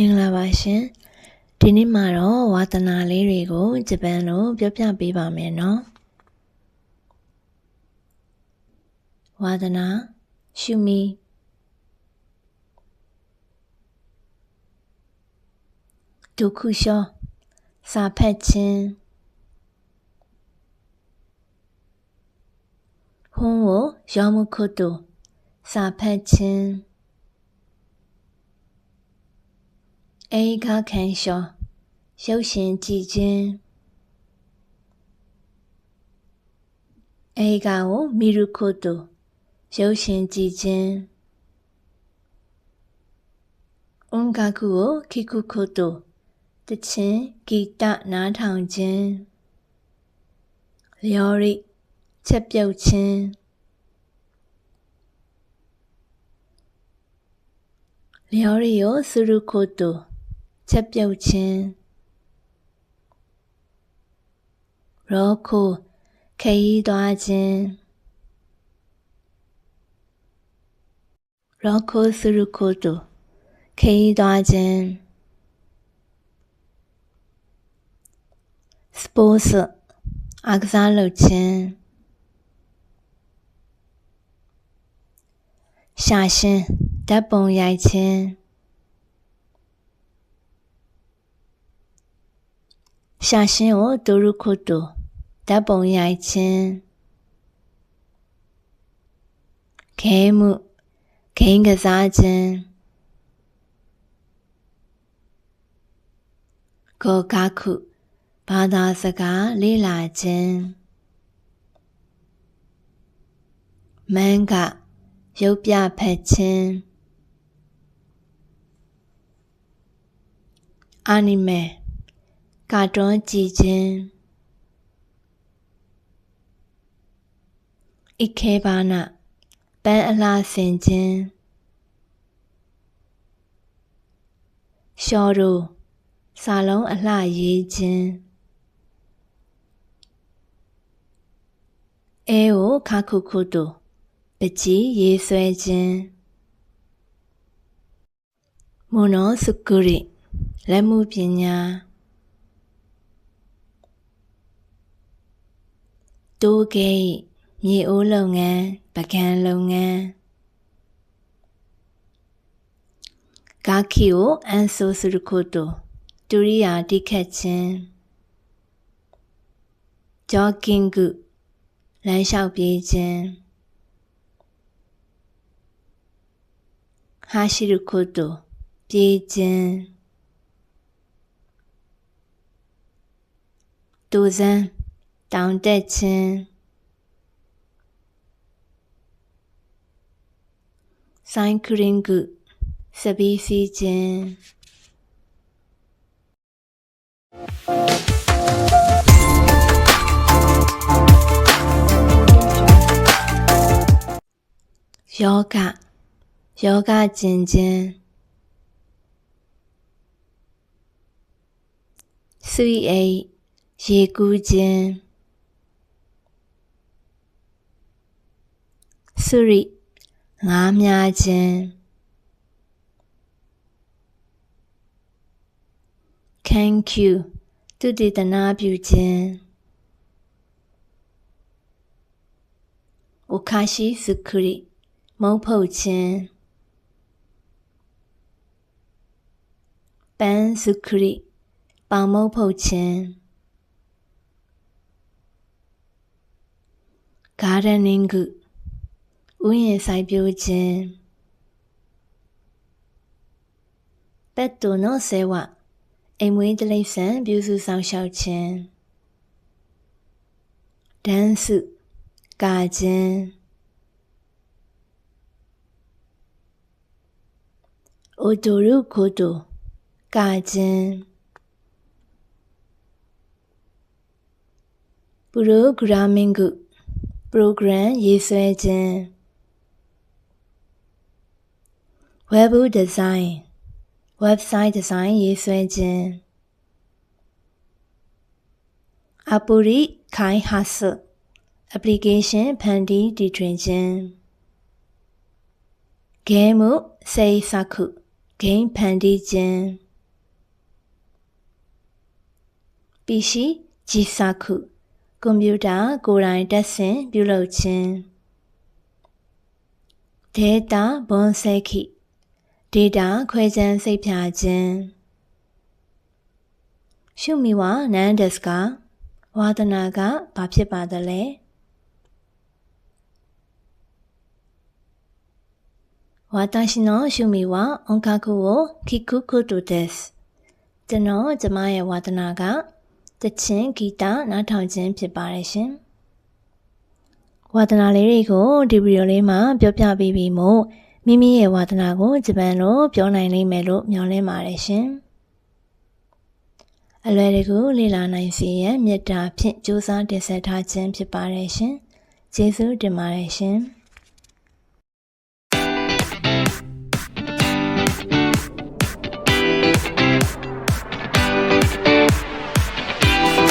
မင်္ဂလာပါရှင်ဒီနေ့မှာတော့ဝါသနာလေးတွေကိုဂျပန်လိုပြောပြပေးပါမယ်နော်ဝါသနာရှုမီဒုက္ခရှောစာဖတ်ခြင်းဟွန်းကိုရောမှုခုတုစာဖတ်ခြင်းအေခါခံရှောရုပ်ရှင်ကြည့်ခြင်းအေကာကိုမီရုခုတုရုပ်ရှင်ကြည့်ခြင်းအွန်ကာကူကိုခိခုခုတုတခြင်းဂီတနားထောင်ခြင်းလျော်ရိချက်ပြုတ်ခြင်းလျော်ရိကိုစုရုခုတုချက်ပြုတ်ခြင်းရောခုခရီးသွားခြင်းရောခုစုရုခုတုခရီးသွားခြင်းစပိုးစ်အားကစားလုပ်ခြင်းရှာရှင်ဓာတ်ပုံရိုက်ခြင်းရှာရှင်ကိုဒုရုခုတုဓာတ်ပုံရိုက်ခြင်းခဲမှုဂိမ်းကစားခြင်းကိုကာခုဘာသာစကားလေ့လာခြင်းမန်ဂရုပ်ပြဖတ်ခြင်းအာနီမေကာတွန်းကြည့်ခြင်းဣခေဘာနာပန်းအလှဆင်ခြင်းရှောရူစာလုံးအလှရေးခြင်းအေကိုခါခုခုတုပကြီးရေးဆွဲခြင်းမုနောစုကုရိလက်မှုပညာတိုးဂိတ်မြေအိုးလုပ်ငန်းပကံလုပ်ငန်းဂါခီကိုအန်ဆိုစုရုခုတုဒုရိယာတိခတ်ခြင်းဂျောဂင်ဂုလမ်းလျှောက်ပြေးခြင်းဟာရှိရုခုတုပြေးခြင်းတူဇန်တောင်တက်ခြင်းဆိုင်ကရင်ဂုစပီးစီးခြင်းယောဂကျင့်ခြင်းဆွေအိတ်ရေကူးခြင်းစုရိငါးမြားခြင်းthank you တုတေသနာပြုခြင်းโอคาชิสุคุริမုံဖုတ်ခြင်းပန်းစုခရိပေါင်မုံဖုတ်ခြင်းဂါရနင်းကုဥယျာဉ်စိုက်ပျိုးခြင်းပက်တိုနောဆေဝအိမ်မွေးတိရစ္ဆာန်ပြုစုဆောင်ရှောက်ခြင်းဒန်းစုကာခြင်းအိုဒိုရုခိုတိုကာခြင်းပူရိုဂရာမင်ဂုပရိုဂရမ်ရေးဆွဲခြင်းဝက်ဘ်ဒီဇိုင်းဝက်ဘ်ဆိုက်ဒီဇိုင်းရေးဆွဲခြင်းအပူရိခိုင်ဟာဆ application ဖန်တီးတည်ထွင်ခြင်းဂဲမှုစေစာခုဂိမ်းဖန်တီးခြင်း PC ဂျီစာခုကွန်ပျူတာကိုယ်တိုင်တက်ဆင်ပြုလုပ်ခြင်း Data ဘွန်ဆဲခိ Data ခွဲခြမ်းစိတ်ဖြာခြင်းရှုမီဝါနန်ဒက်စကဝါဒနာကဘာဖြစ်ပါသလဲဝါတာရှိနောရှုမီဝါအွန်ကာကူကိုခိကုကုတိုဒက်စ်ကျွန်တော်ကျမရဲ့ဝါဒနာကတချင်းဂီတနားထောင်ခြင်းဖြစ်ပါတယ်ရှင်ဝါဒနာလေးတွေကိုဒီဗီဒီယိုလေးမှာပြောပြပေးပြီးမို့မိမိရဲ့ဝါဒနာကိုဂျပန်လိုပြောနိုင်လိမ့်မယ်လို့မျှော်လင့်ပါတယ်ရှင်အလွယ်တကူလေ့လာနိုင်စေရန်မေတ္တာဖြင့်ကြိုးစားတင်ဆက်ထားခြင်းဖြစ်ပါတယ်ရှင်ကျေးဇူးတင်ပါတယ်ရှင်